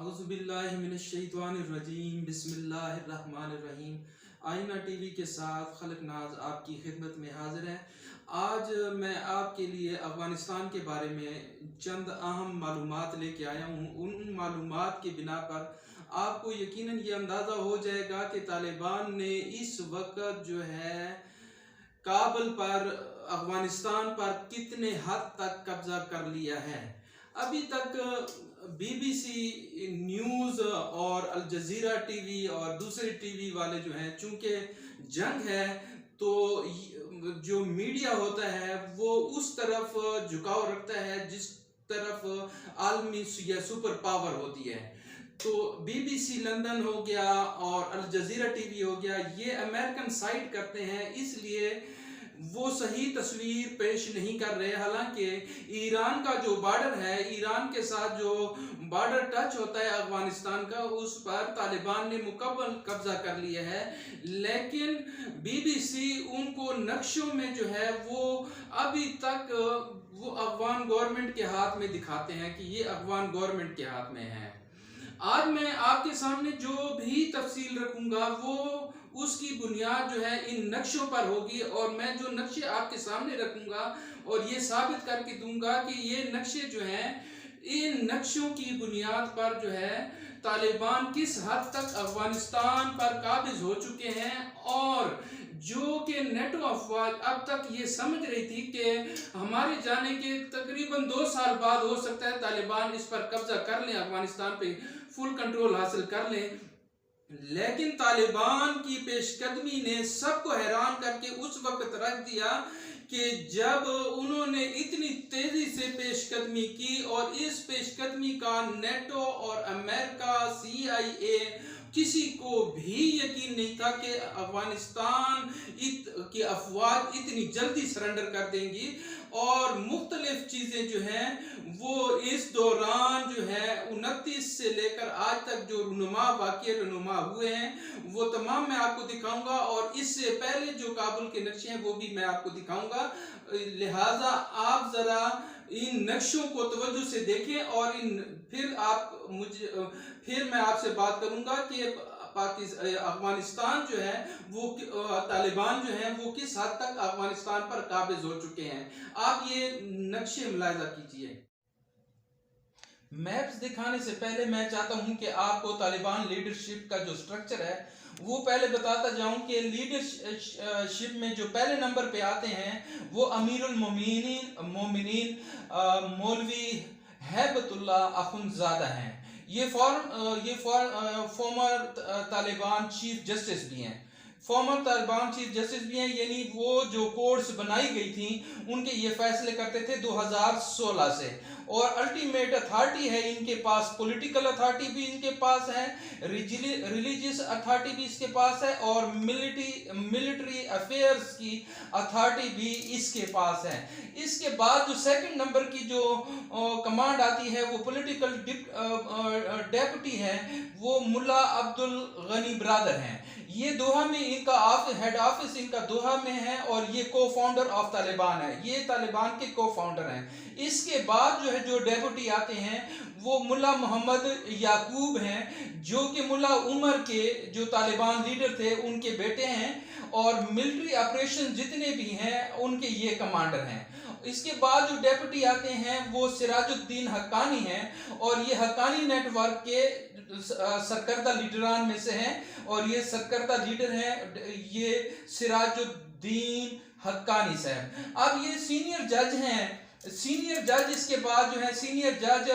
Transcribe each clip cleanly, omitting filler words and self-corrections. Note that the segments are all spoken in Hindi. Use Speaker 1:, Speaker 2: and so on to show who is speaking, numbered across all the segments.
Speaker 1: औज़ुबिल्लाहिमिनश्शैतानिर्रजीम बिस्मिल्लाहिर्रहमानिर्रहीम। आईना टीवी के साथ खलक नाज आपकी खिदमत में हाजिर है। आज मैं आपके लिए अफ़गानिस्तान के बारे में चंद अहम मालूमात लेके आया हूँ। उन मालूमात की बिना पर आपको यकीनन ये अंदाज़ा हो जाएगा कि तालिबान ने इस वक्त जो है काबुल पर, अफ़गानिस्तान पर कितने हद तक कब्जा कर लिया है। अभी तक BBC न्यूज़ और अल जज़ीरा टीवी और दूसरे टीवी वाले जो हैं, चूँकि जंग है तो जो मीडिया होता है वो उस तरफ झुकाव रखता है जिस तरफ आलमी या सुपर पावर होती है। तो BBC लंदन हो गया और अल जज़ीरा टीवी हो गया, ये अमेरिकन साइड करते हैं, इसलिए वो सही तस्वीर पेश नहीं कर रहे। हालांकि ईरान का जो बॉर्डर है, ईरान के साथ जो बॉर्डर टच होता है अफगानिस्तान का, उस पर तालिबान ने मुकम्मल कब्जा कर लिया है। लेकिन BBC उनको नक्शों में जो है वो अभी तक वो अफगान गवर्नमेंट के हाथ में दिखाते हैं कि ये अफगान गवर्नमेंट के हाथ में है। आज मैं आपके सामने जो भी तफसील रखूंगा वो उसकी बुनियाद जो है इन नक्शों पर होगी, और मैं जो नक्शे आपके सामने रखूंगा और ये साबित करके दूंगा कि ये नक्शे जो हैं, इन नक्शों की बुनियाद पर जो है तालिबान किस हद तक अफगानिस्तान पर काबिज हो चुके हैं। और जो कि नेटो अफवाज अब तक ये समझ रही थी कि हमारे जाने के तकरीबन 2 साल बाद हो सकता है तालिबान इस पर कब्जा कर लें, अफगानिस्तान पे फुल कंट्रोल हासिल कर लें, लेकिन तालिबान की पेशकदमी ने सबको हैरान करके उस वक्त रख दिया कि जब उन्होंने इतनी तेजी से पेशकदमी की, और इस पेशकदमी का नेटो और अमेरिका, CIA किसी को भी यकीन नहीं था कि अफगानिस्तान की अफवाज इतनी जल्दी सरेंडर कर देंगी। और मुख्तलिफ चीज़ें जो हैं वो इस दौरान जो है 29 से लेकर आज तक जो रुनुमा हुए हैं वो तमाम मैं आपको दिखाऊंगा, और इससे पहले जो काबुल के नक्शे हैं वो भी मैं आपको दिखाऊंगा। लिहाजा आप ज़रा इन नक्शों को तवज्जो से देखें, और फिर मैं आपसे बात करूंगा कि अफगानिस्तान जो है वो तालिबान जो है वो किस हद तक अफगानिस्तान पर काबिज हो चुके हैं। आप ये नक्शे मुलाहिजा कीजिए। मैप्स दिखाने से पहले मैं चाहता हूं कि आपको तालिबान लीडरशिप का जो स्ट्रक्चर है वो पहले बताता जाऊं कि लीडरशिप में जो पहले नंबर पे आते हैं वो अमीरुल मोमिनीन मौलवी हैबतुल्ला अखुंज़ादा हैं। ये फॉर्मर तालिबान चीफ जस्टिस भी हैं। यानी वो जो कोर्ट्स बनाई गई थी उनके ये फैसले करते थे 2016 से, और अल्टीमेट अथॉरिटी है इनके पास, पॉलिटिकल अथॉरिटी भी इनके पास है, रिलीजियस अथॉरिटी भी इसके पास है, और मिलिट्री अफेयर्स की अथॉरिटी भी इसके पास है। इसके बाद जो सेकंड नंबर की जो कमांड आती है वो पॉलिटिकल डेप्यूटी है, वो मुल्ला अब्दुल गनी ब्रादर हैं। ये दोहा में इनका हेड ऑफिस इनका दोहा में है, और ये को फाउंडर ऑफ तालिबान है, ये तालिबान के को फाउंडर हैं। इसके बाद जो है जो डेप्यूटी आते हैं वो मुल्ला मोहम्मद याकूब हैं, जो कि मुल्ला उमर के जो तालिबान लीडर थे उनके बेटे हैं, और मिलिट्री ऑपरेशन जितने भी हैं उनके ये कमांडर हैं। इसके बाद जो डेप्यूटी आते हैं वो सिराजुद्दीन हक्कानी हैं, और ये हक्कानी नेटवर्क के सरकर्दा लीडरान में से हैं, और ये सरकर्दा लीडर हैं ये सिराजुद्दीन हक्कानी साहब। अब ये सीनियर जज हैं, इसके बाद जो है सीनियर जज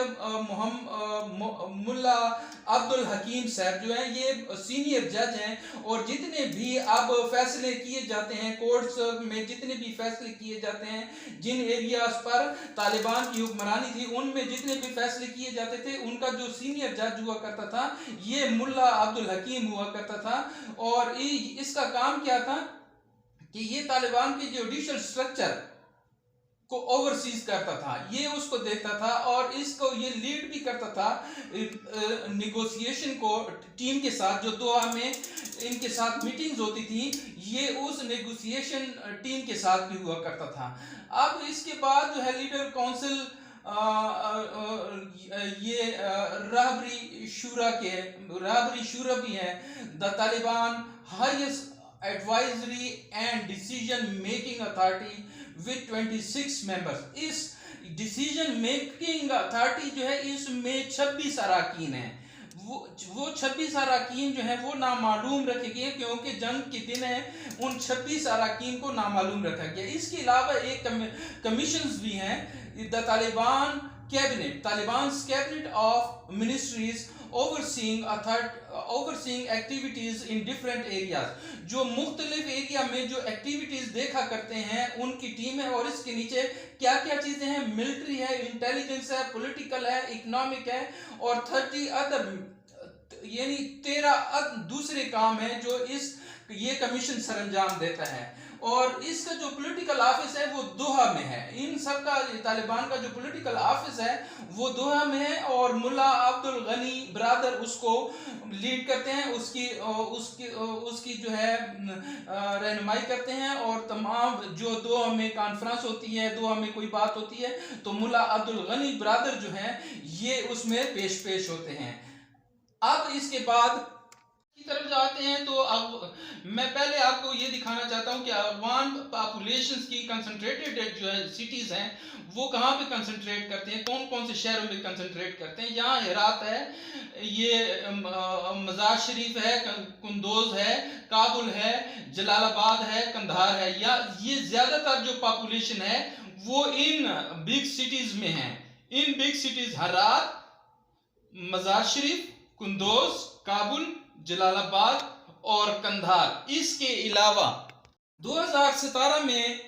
Speaker 1: मुल्ला अब्दुल हकीम साहब जो है ये सीनियर जज हैं, और जितने भी अब फैसले किए जाते हैं कोर्ट्स में, जितने भी फैसले किए जाते हैं जिन एरियाज पर तालिबान की हुक्मरानी थी उनमें जितने भी फैसले किए जाते थे, उनका जो सीनियर जज हुआ करता था ये मुल्ला अब्दुल हकीम हुआ करता था। और इसका काम क्या था कि ये तालिबान के जुडिशल स्ट्रक्चर को ओवरसीज करता था, ये उसको देखता था, और इसको ये लीड भी करता था निगोशिएशन को टीम के साथ, जो दोहा में इनके साथ मीटिंग्स होती थी, ये उस नेगोशिएशन टीम के साथ भी हुआ करता था। अब इसके बाद जो है लीडर काउंसिल ये रहबरी शूरा भी है। The Taliban highest advisory and decision making authority with 26 members. इस डिसीजन मेकिंग अथॉरिटी जो है इसमें 26 अराकीन है। वो 26 अराकीन जो है वो नामालूम रखे गए क्योंकि जंग के दिन है, उन 26 अराकीन को नामालूम रखा गया। इसके अलावा एक कमीशंस भी हैं। The Taliban cabinet of ministries overseeing activities in different areas. जो मुख्तलिफ एरिया में जो एक्टिविटीज देखा करते हैं उनकी टीम है। और इसके नीचे क्या क्या चीजें हैं, मिलिट्री है, इंटेलिजेंस है, पॉलिटिकल है, इकोनॉमिक है और 30 अदर यानी 13 दूसरे काम है जो ये कमीशन सरंजाम देता है। और इसका जो पॉलिटिकल ऑफिस है वो दोहा में है। इन सब का तालिबान का जो पॉलिटिकल ऑफिस है वो दोहा में है और मुल्ला अब्दुल गनी ब्रादर उसको लीड करते हैं, उसकी जो है रहनुमाई करते हैं। और तमाम जो दोहा में कॉन्फ्रेंस होती है, दोहा में कोई बात होती है तो मुल्ला अब्दुल गनी ब्रादर जो है ये उसमें पेश होते हैं। अब इसके बाद की तरफ जाते हैं तो अब मैं पहले आपको ये दिखाना चाहता हूँ कि अफगान पॉपुलेशन की कंसंट्रेटेड जो है सिटीज हैं वो कहाँ पे कंसंट्रेट करते हैं, कौन कौन से शहरों में कंसंट्रेट करते हैं। यहाँ हेरात है, ये मजार शरीफ है, कुंदोज है, काबुल है, जलालाबाद है, कंधार है। या ये ज्यादातर जो पॉपुलेशन है वो इन बिग सिटीज में है। इन बिग सिटीज हेरात, मजार शरीफ, कुंदोज, काबुल, जलालाबाद और कंधार। इसके अलावा 2017 में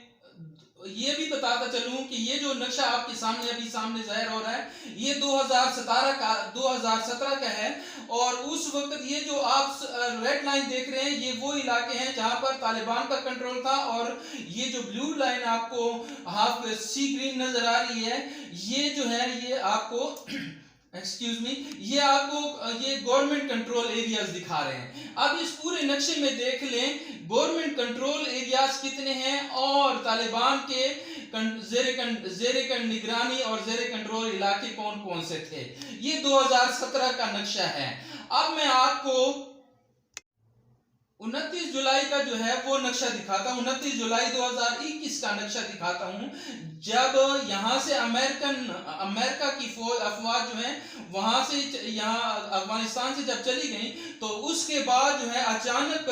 Speaker 1: ये भी बताता चलूं कि ये जो नक्शा आपके सामने जाहिर हो रहा है ये 2017 का है। और उस वक्त ये जो आप रेड लाइन देख रहे हैं ये वो इलाके हैं जहां पर तालिबान का कंट्रोल था। और ये जो ब्लू लाइन आपको हाफ सी ग्रीन नजर आ रही है ये जो है ये आपको ये आपको ये गवर्नमेंट कंट्रोल एरियाज दिखा रहे हैं। अब इस पूरे नक्शे में देख लें गवर्नमेंट कंट्रोल एरियाज कितने हैं और तालिबान के जेर निगरानी और जेर कंट्रोल इलाके कौन कौन से थे। ये 2017 का नक्शा है। अब मैं आपको 29 जुलाई का जो है वो नक्शा दिखाता हूं, 29 जुलाई 2021 का नक्शा दिखाता हूं। जब यहां से अमेरिका की अफवाज जो है वहां से यहाँ अफगानिस्तान से जब चली गई तो उसके बाद जो है अचानक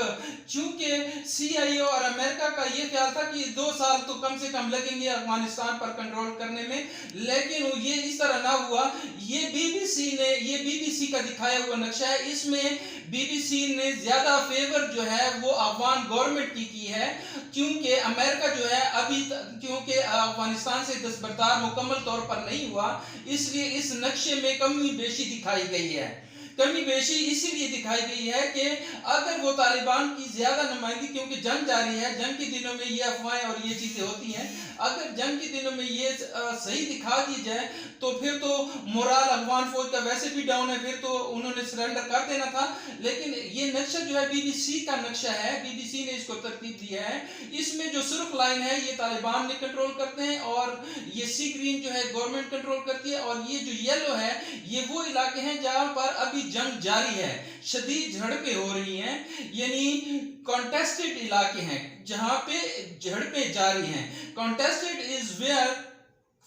Speaker 1: चूंकि CIA और अमेरिका का ये ख्याल था कि 2 साल तो कम से कम लगेंगे अफगानिस्तान पर कंट्रोल करने में, लेकिन ये इस तरह ना हुआ। ये BBC का दिखाया हुआ नक्शा है। इसमें BBC ने ज्यादा फेवर जो है वो अफगान गवर्नमेंट की है क्योंकि अमेरिका जो है अभी क्योंकि अफगानिस्तान से दस्तबरदार मुकम्मल तौर पर नहीं हुआ, इसलिए इस नक्शे में कमी बेशी दिखाई गई है। कमी बेशी इसीलिए दिखाई गई है कि अगर वो तालिबान की ज्यादा नुमाइंदगी, क्योंकि जंग जारी है, जंग के दिनों में ये अफवाहें और ये चीजें होती हैं, अगर जंग के दिनों में ये सही दिखा दी जाए तो फिर तो मोराल अफगान फौज का वैसे भी डाउन है, फिर तो उन्होंने सरेंडर कर देना था। लेकिन ये नक्शा जो है BBC का नक्शा है, BBC ने इसको तरतीब दिया है। इसमें जो सुर्ख लाइन है ये तालिबान ने कंट्रोल करते हैं और ये सी ग्रीन जो है गवर्नमेंट कंट्रोल करती है और ये जो येलो है ये वो इलाके हैं जहां पर अभी जंग जारी है, शदीद झड़पें हो रही हैं, यानी कॉन्टेस्टेड इलाके हैं जहां पे झड़पें जारी हैं। Contested is where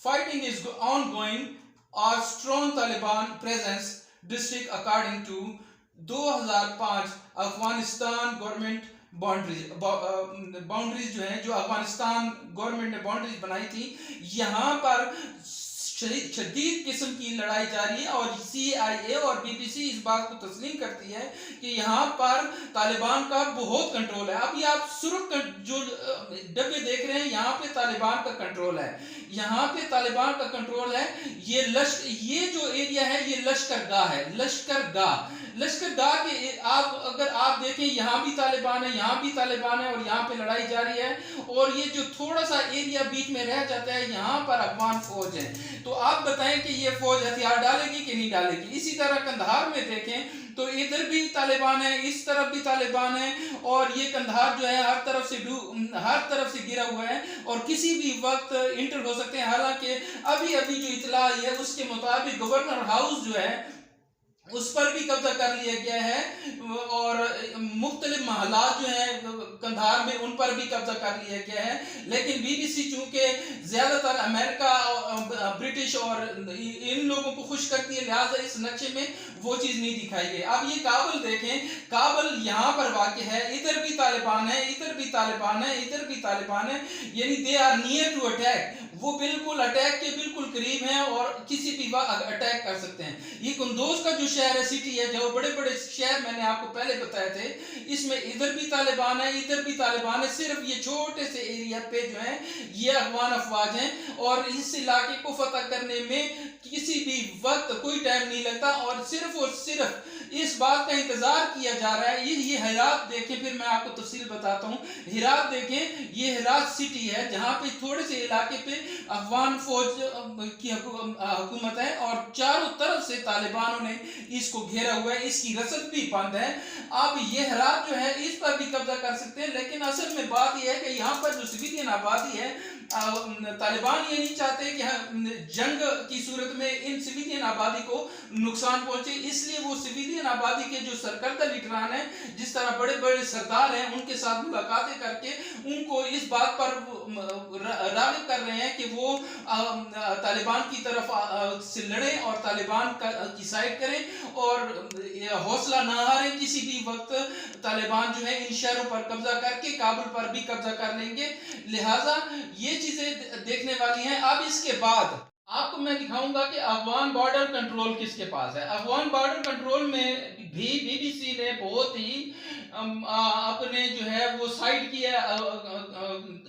Speaker 1: fighting is ongoing और strong Taliban presence district according to 2005 Afghanistan government boundaries जो है, जो अफगानिस्तान गवर्नमेंट ने बाउंड्रीज बनाई थी, यहाँ पर शदीद किस्म की लड़ाई जारी है। और CIA और BBC इस बात को तस्लीम करती है कि यहाँ पर तालिबान का बहुत कंट्रोल है। अभी आप सुर्ख जो डब्बे देख रहे हैं यहाँ पे तालिबान का कंट्रोल है, यहाँ पे तालिबान का कंट्रोल है। ये जो एरिया है ये लश्करगाह है, लश्करगाह लश्करगाह के आप अगर आप देखें, यहाँ भी तालिबान है, यहाँ भी तालिबान है और यहाँ पे लड़ाई जारी है, और ये जो थोड़ा सा एरिया बीच में रह जाता है यहाँ पर अफगान फौज है। तो आप बताएं कि ये फौज हथियार डालेगी कि नहीं डालेगी। इसी तरह कंधार में देखें तो इधर भी तालिबान है, इस तरफ भी तालिबान है, और ये कंधार जो है हर तरफ से घिरा हुआ है और किसी भी वक्त इंटर हो सकते हैं। हालांकि अभी अभी जो इतला आई है उसके मुताबिक गवर्नर हाउस जो है उस पर भी कब्जा कर लिया गया है, और मुख्तलिफ महलात जो हैं कंधार में उन पर भी कब्जा कर लिया गया है। लेकिन बीबीसी चूंकि ज्यादातर अमेरिका, ब्रिटिश और इन लोगों को खुश करती है, लिहाजा इस नक्शे में वो चीज नहीं दिखाई गई। अब ये काबुल देखें, काबुल यहाँ पर वाक़ है, इधर भी तालिबान है, इधर भी तालिबान है, इधर भी तालिबान है, यानी they are near to attack. वो बिल्कुल अटैक के बिल्कुल करीब हैं और किसी भी वक्त अटैक कर सकते हैं। ये कुंदोज का जो शहर है, सिटी है, जो बड़े बड़े शहर मैंने आपको पहले बताए थे, इसमें इधर भी तालिबान है, इधर भी तालिबान है। सिर्फ ये छोटे से एरिया पे जो है ये अफगान अफवाज हैं, और इस इलाके को फतह करने में किसी भी वक्त कोई टाइम नहीं लगता, और सिर्फ इस बात का इंतजार किया जा रहा है। ये हेरात देखें, फिर मैं आपको तफसील बताता हूँ। हेरात देखें, ये हेरात सिटी है जहाँ पे थोड़े से इलाके पे अफगान फौज की हुकूमत है, और चारों तरफ से तालिबानों ने इसको घेरा हुआ है, इसकी रसद भी बंद है। अब ये हेरात जो है इस पर भी कब्जा कर सकते हैं, लेकिन असल में बात यह है कि यहाँ पर जो सिविलियन आबादी है, तालिबान ये नहीं चाहते कि जंग की सूरत में इन सिविलियन आबादी को नुकसान पहुंचे, इसलिए वो सिविलियन आबादी के जो सरकर्दा लीडरान हैं, जिस तरह बड़े बड़े सरदार हैं, उनके साथ मुलाकातें करके उनको इस बात पर राग़िब कर रहे हैं कि वो तालिबान की तरफ से लड़ें और तालिबान की साइड करें और हौसला ना हारें। किसी भी वक्त तालिबान जो है इन शहरों पर कब्जा करके काबुल पर भी कब्जा कर लेंगे, लिहाजा ये चीजें देखने वाली हैं। अब इसके बाद आपको मैं दिखाऊंगा कि अफगान बॉर्डर कंट्रोल किसके पास है। अफगान बॉर्डर कंट्रोल में भी बीबीसी ने बहुत ही अपने जो है वो साइड किया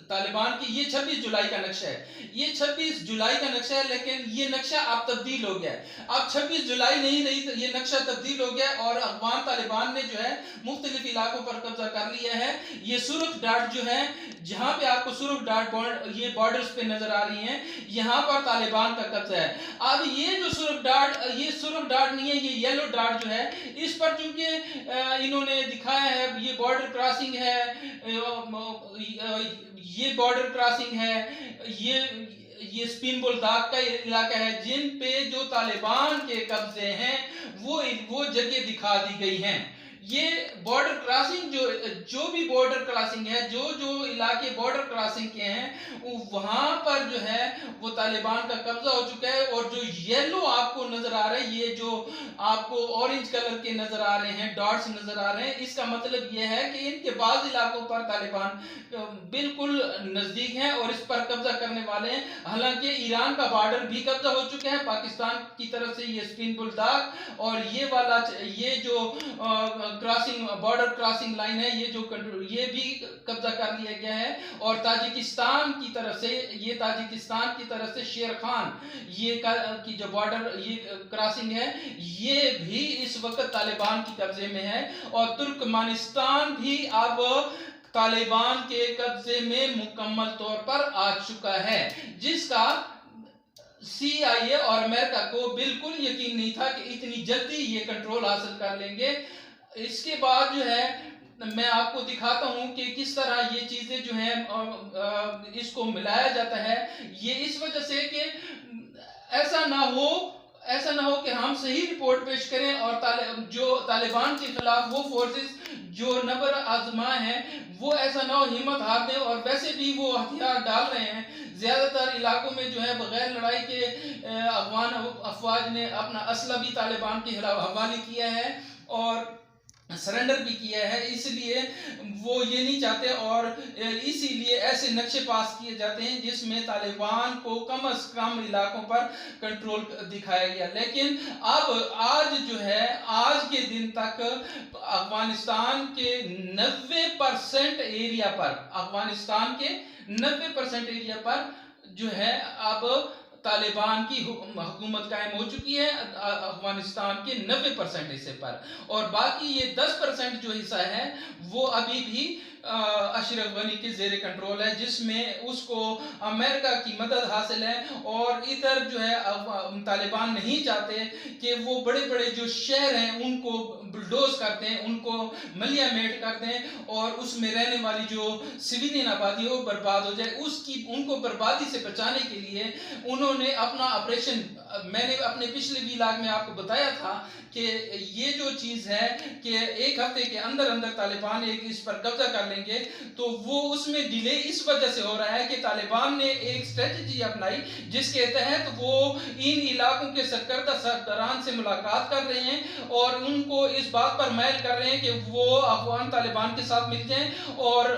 Speaker 1: तालिबान की। ये 26 जुलाई का नक्शा है, ये 26 जुलाई का नक्शा है, लेकिन ये नक्शा अब तब्दील हो गया है। अब 26 जुलाई नहीं रही, तो ये नक्शा तब्दील हो गया और अफगान तालिबान ने जो है मुख्तलिफ इलाकों पर कब्जा कर लिया है। ये सुर्ख डाट जो है, जहां पे आपको सुर्ख डाट ये बॉर्डर्स पे नजर आ रही हैं, यहाँ पर तालिबान का कब्जा है। अब ये जो सुर्ख डाट नहीं है, ये येलो डाट जो है, इस पर चूंकि इन्होंने दिखाया है ये बॉर्डर क्रॉसिंग है, ये बॉर्डर क्रॉसिंग है, ये स्पिन बुलदाग का इलाका है, जिन पे जो तालिबान के कब्जे हैं वो जगह दिखा दी गई हैं। ये बॉर्डर क्रॉसिंग जो भी बॉर्डर क्रॉसिंग है, जो इलाके बॉर्डर क्रॉसिंग के हैं, वहां पर जो है वो तालिबान का कब्जा हो चुका है। और जो येलो आपको नजर आ रहे हैं, ये जो आपको ऑरेंज कलर के नजर आ रहे हैं, डॉट्स नजर आ रहे हैं, इसका मतलब ये है कि इनके बाज़ इलाकों पर तालिबान बिल्कुल नजदीक हैं और इस पर कब्जा करने वाले हैं। हालांकि ईरान का बॉर्डर भी कब्जा हो चुका है पाकिस्तान की तरफ से, ये स्पिन बुलदाग और ये वाला ये जो क्रॉसिंग बॉर्डर क्रॉसिंग लाइन है, ये भी कब्जा कर लिया गया है। और ताजिकिस्तान की तरफ से शेर खान की जो बॉर्डर ये क्रॉसिंग है, ये भी इस वक्त तालिबान की कब्जे में है। और तुर्कमानिस्तान भी अब तालिबान के कब्जे में मुकम्मल तौर पर आ चुका है, जिसका CIA और अमेरिका को बिल्कुल यकीन नहीं था कि इतनी जल्दी ये कंट्रोल हासिल कर लेंगे। इसके बाद जो है मैं आपको दिखाता हूं कि किस तरह ये चीजें जो हैं इसको मिलाया जाता है। ये इस वजह से कि ऐसा ना हो कि हम सही रिपोर्ट पेश करें और जो तालिबान के खिलाफ वो फोर्सेस जो नबर आजमा हैं, वो ऐसा ना हो हिम्मत हार दें। और वैसे भी वो हथियार डाल रहे हैं ज्यादातर इलाकों में जो है, बगैर लड़ाई के अफगान अफवाज ने अपना असला भी तालिबान के हवाले किया है और सरेंडर भी किया है। इसलिए वो ये नहीं चाहते और इसीलिए ऐसे नक्शे पास किए जाते हैं जिसमें तालिबान को कम से कम इलाकों पर कंट्रोल दिखाया गया। लेकिन अब आज के दिन तक अफगानिस्तान के 90% एरिया पर जो है अब
Speaker 2: तालिबान की हुकूमत कायम हो चुकी है अफगानिस्तान के 90% हिस्से पर, और बाकी ये 10% जो हिस्सा है वो अभी भी अशरफ गनी के ज़ेर कंट्रोल है, जिसमें उसको अमेरिका की मदद हासिल है। और इधर जो है तालिबान नहीं चाहते कि वो बड़े बड़े जो शहर हैं उनको बुलडोज करते हैं, उनको मलियामेट करते हैं, और उसमें रहने वाली जो सिविलियन आबादी है वो बर्बाद हो जाए। उसकी उनको बर्बादी से बचाने के लिए उन्होंने अपना ऑपरेशन, मैंने अपने पिछले व्लॉग में आपको बताया था कि ये जो चीज़ है कि एक हफ्ते के अंदर अंदर तालिबान एक इस पर कब्जा कर लेंगे, तो वो उसमें डिले इस वजह से हो रहा है कि तालिबान ने एक स्ट्रेटजी अपनाई जिसके तहत वो इन इलाकों के सरकर्दा सरदारान से मुलाकात कर रहे हैं और उनको इस बात पर मैल कर रहे हैं कि वो अफगान तालिबान के साथ मिल जाएं और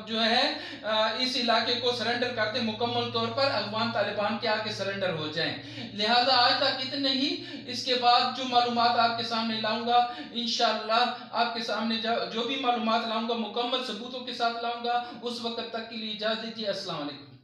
Speaker 2: जो है इस इलाके को सरेंडर करते मुकम्मल तौर पर अफगान तालिबान के आगे सरेंडर हो जाएं। लिहाजा आज तक इतने ही। इसके बाद जो मालूमात आपके सामने लाऊंगा इंशाअल्लाह, आपके सामने जो भी मालूमात लाऊंगा मुकम्मल सबूतों के साथ लाऊंगा। उस वक्त तक के लिए इजाज़त दीजिए। अस्सलाम वालेकुम।